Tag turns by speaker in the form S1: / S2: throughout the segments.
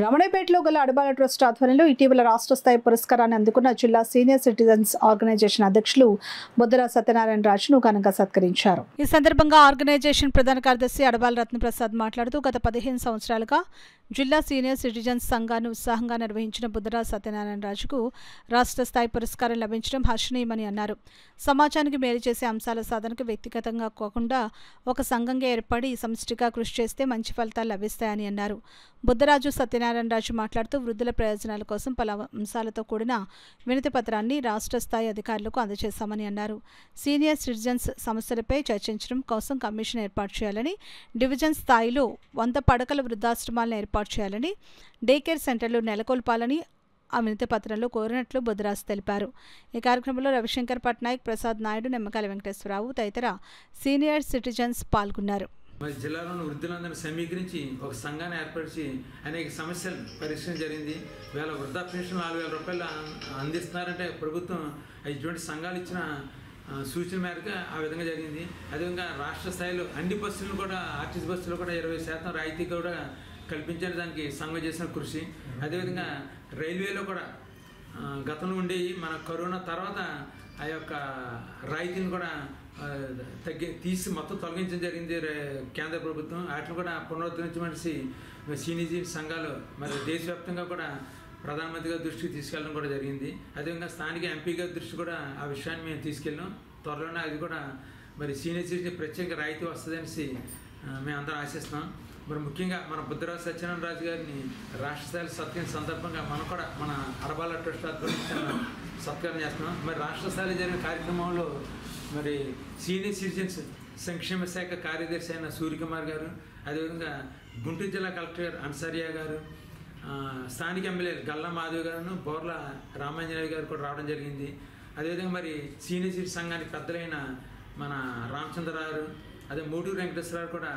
S1: రమణపేటలో గల అడబాల ట్రస్ట్ ఆధ్వర్యంలో ఇటీవల రాష్ట్ర స్థాయి పురస్కారాన్ని అందుకున్న జిల్లా సీనియర్ సిటిజన్స్ ఆర్గనైజేషన్ అధ్యక్షులు బుద్ధరా సత్యనారాయణ రాజును ఘనంగా సత్కరించారు. ఈ సందర్భంగా ఆర్గనైజేషన్ ప్రధాన కార్యదర్శి అడబాల రత్నప్రసాద్ మాట్లాడుతూ గత 15 సంవత్సరాలుగా జిల్లా సీనియర్ సిటిజన్స్ సంఘాన్ని ఉత్సాహంగా నిర్వహించిన బుద్ధరా సత్యనారాయణ రాజుకు రాష్ట్ర స్థాయి పురస్కారం లభించడం హర్షణీయమని అన్నారు. సమాజానికి మేలు చేసే అంశాల సాధనకు వ్యక్తిగతంగా కాకుండా ఒక సంఘంగా ఏర్పడి సమిష్టిగా కృషి చేస్తే మంచి ఫలితాలు లభిస్తాయని అన్నారు. బుద్ధరాజు సత్యనారాయణ రాజు మాట్లాడుతూ వృద్ధుల ప్రయోజనాల కోసం పలు అంశాలతో కూడిన వినతి పత్రాన్ని రాష్ట్ర స్థాయి అధికారులకు అందజేశామని అన్నారు. సీనియర్ సిటిజన్స్ సమస్యలపై చర్చించడం కోసం కమిషన్ ఏర్పాటు చేయాలని, డివిజన్ స్థాయిలో 100 పడకల వృద్ధాశ్రమాలను ఏర్పాటు చేయాలని, డే కేర్ సెంటర్లు నెలకొల్పాలని ఆ వినతి పత్రంలో కోరినట్లు బుద్ధరాజు తెలిపారు. ఈ కార్యక్రమంలో రవిశంకర్ పట్నాయక్, ప్రసాద్ నాయుడు, నిమ్మకాయల వెంకటేశ్వరరావు తదితర సీనియర్ సిటిజన్స్ పాల్గొన్నారు.
S2: మరి జిల్లాలోని వృద్ధులందరినీ సమీకరించి ఒక సంఘాన్ని ఏర్పరిచి అనేక సమస్యలు పరిష్కరించడం జరిగింది. వేళ వృద్ధా పెన్షన్ 4,000 రూపాయలు అందిస్తున్నారంటే ప్రభుత్వం ఇటువంటి సంఘాలు ఇచ్చిన సూచన మేరకు ఆ విధంగా జరిగింది. అదేవిధంగా రాష్ట్ర స్థాయిలో అన్ని బస్సులను కూడా ఆర్టీసీ బస్సులు కూడా 20% రాయితీ కూడా కల్పించడానికి దానికి సంఘం చేసిన కృషి. అదేవిధంగా రైల్వేలో కూడా గతంలో ఉండి మన కరోనా తర్వాత ఆ యొక్క రాయితీని కూడా తీసి మొత్తం తొలగించడం జరిగింది కేంద్ర ప్రభుత్వం. వాటిని కూడా పునరుద్ధరించమనిసి సీనియర్ సంఘాలు మరి దేశవ్యాప్తంగా కూడా ప్రధానమంత్రి గారి దృష్టికి తీసుకెళ్ళడం కూడా జరిగింది. అదేవిధంగా స్థానిక ఎంపీ గారి దృష్టి కూడా ఆ విషయాన్ని మేము తీసుకెళ్ళాం. త్వరలోనే అది కూడా మరి సీనియర్ సిటిజన్ ప్రత్యేక రాయితీ వస్తుందనేసి మేము అందరం ఆశిస్తున్నాం. మరి ముఖ్యంగా మన బుద్ధరాజు సత్యనారాయణ రాజు గారిని రాష్ట్ర స్థాయిలో సత్కరించిన సందర్భంగా మనం కూడా మన అడబాల ట్రస్ట్ ఆధ్వర్యంలో సత్కారం చేస్తున్నాం. మరి రాష్ట్ర స్థాయిలో జరిగిన కార్యక్రమంలో మరి సీనియర్ సిటిజన్స్ సంక్షేమ శాఖ కార్యదర్శి అయిన సూర్యకుమార్ గారు, అదేవిధంగా గుంటూరు జిల్లా కలెక్టర్ అన్సారియా గారు, స్థానిక ఎమ్మెల్యే గల్లా మాధవ్ గారు, బోర్ల రామాంజనేయ గారు కూడా రావడం జరిగింది. అదేవిధంగా మరి సీనియర్ సిటిజన్ సంఘానికి పెద్దలైన మన రామచంద్రరావు, అదే మూడూరు వెంకటేశ్వరరావు కూడా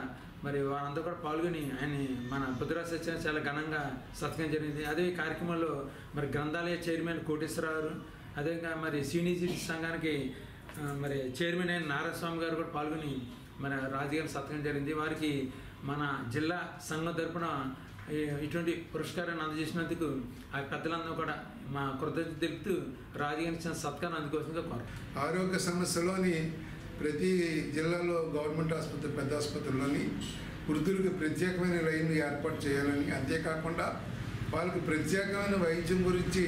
S2: మరి వారందరూ కూడా పాల్గొని ఆయన మన బుద్ధరాజు సత్యనారాయణ చాలా ఘనంగా సత్కరించడం జరిగింది. అదే ఈ కార్యక్రమంలో మరి గ్రంథాలయ చైర్మన్ కోటేశ్వరరావు, అదేవిధంగా మరి సీనియర్ సిటిజన్ సంఘానికి మరి చైర్మన్ అయిన నారాయణస్వామి గారు కూడా పాల్గొని మన రాజుగారిని సత్కరించడం జరిగింది. వారికి మన జిల్లా సంఘం తరపున ఇటువంటి పురస్కారాన్ని అందజేసినందుకు ఆ పెద్దలందరూ కూడా మా కృతజ్ఞత తెలుపుతూ రాజుగారిని సత్కారం అందుకోసంగా కోరు.
S3: ఆరోగ్య సమస్యలోని ప్రతి జిల్లాలో గవర్నమెంట్ ఆసుపత్రి, పెద్ద ఆసుపత్రుల్లోని వృద్ధులకు ప్రత్యేకమైన లైన్లు ఏర్పాటు చేయాలని, అంతేకాకుండా వాళ్ళకి ప్రత్యేకమైన వైద్యం గురించి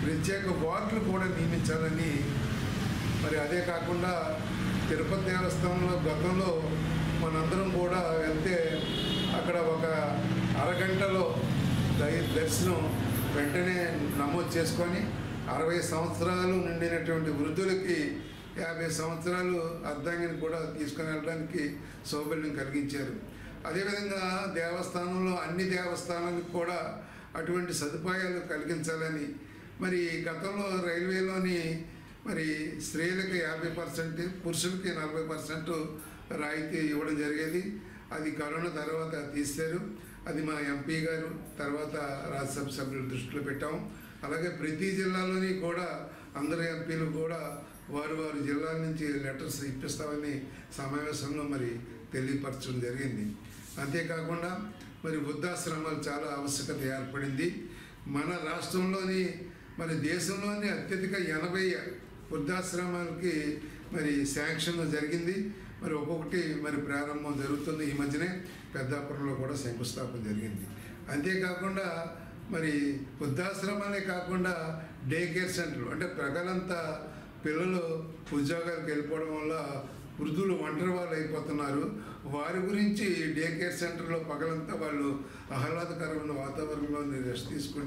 S3: ప్రత్యేక వార్డులు కూడా నియమించాలని, మరి అదే కాకుండా తిరుపతి దేవస్థానంలో గతంలో మనందరం కూడా వెళ్తే అక్కడ ఒక అరగంటలో దర్శనం వెంటనే నమోదు చేసుకొని 60 సంవత్సరాలు నిండినటువంటి వృద్ధులకి 50 సంవత్సరాలు అర్ధాంగిని కూడా తీసుకుని వెళ్ళడానికి సౌకర్యం కలిగించారు. అదేవిధంగా దేవస్థానంలో అన్ని దేవస్థానాలకు కూడా అటువంటి సదుపాయాలు కలిగించాలని, మరి గతంలో రైల్వేలోని మరి స్త్రీలకు 50%, పురుషులకి 40% రాయితీ ఇవ్వడం జరిగేది. అది కరోనా తర్వాత తీశారు. అది మా ఎంపీ గారు తర్వాత రాజ్యసభ సభ్యుల దృష్టిలో పెట్టాము. అలాగే ప్రతి జిల్లాలోని కూడా అందరు ఎంపీలు కూడా వారు జిల్లాల నుంచి లెటర్స్ ఇప్పిస్తామని సమావేశంలో మరి తెలియపరచడం జరిగింది. అంతేకాకుండా మరి వృద్ధాశ్రమాలు చాలా ఆవశ్యకత ఏర్పడింది. మన రాష్ట్రంలోని మరి దేశంలోని అత్యధిక 80 వృద్ధాశ్రమాలకి మరి శాంక్షన్ జరిగింది. మరి ఒక్కొక్కటి మరి ప్రారంభం జరుగుతుంది. ఈ మధ్యనే పెద్దాపురంలో కూడా శంకుస్థాపన జరిగింది. అంతేకాకుండా మరి వృద్ధాశ్రమాలే కాకుండా డే కేర్ సెంటర్లు, అంటే ప్రజలంతా పిల్లలు ఉద్యోగాలకు వెళ్ళిపోవడం వల్ల వృద్ధులు ఒంటరి వాళ్ళు అయిపోతున్నారు. వారి గురించి డే కేర్ సెంటర్లో పగలంతా వాళ్ళు ఆహ్లాదకరమైన వాతావరణంలో రెస్ట్ తీసుకుంటే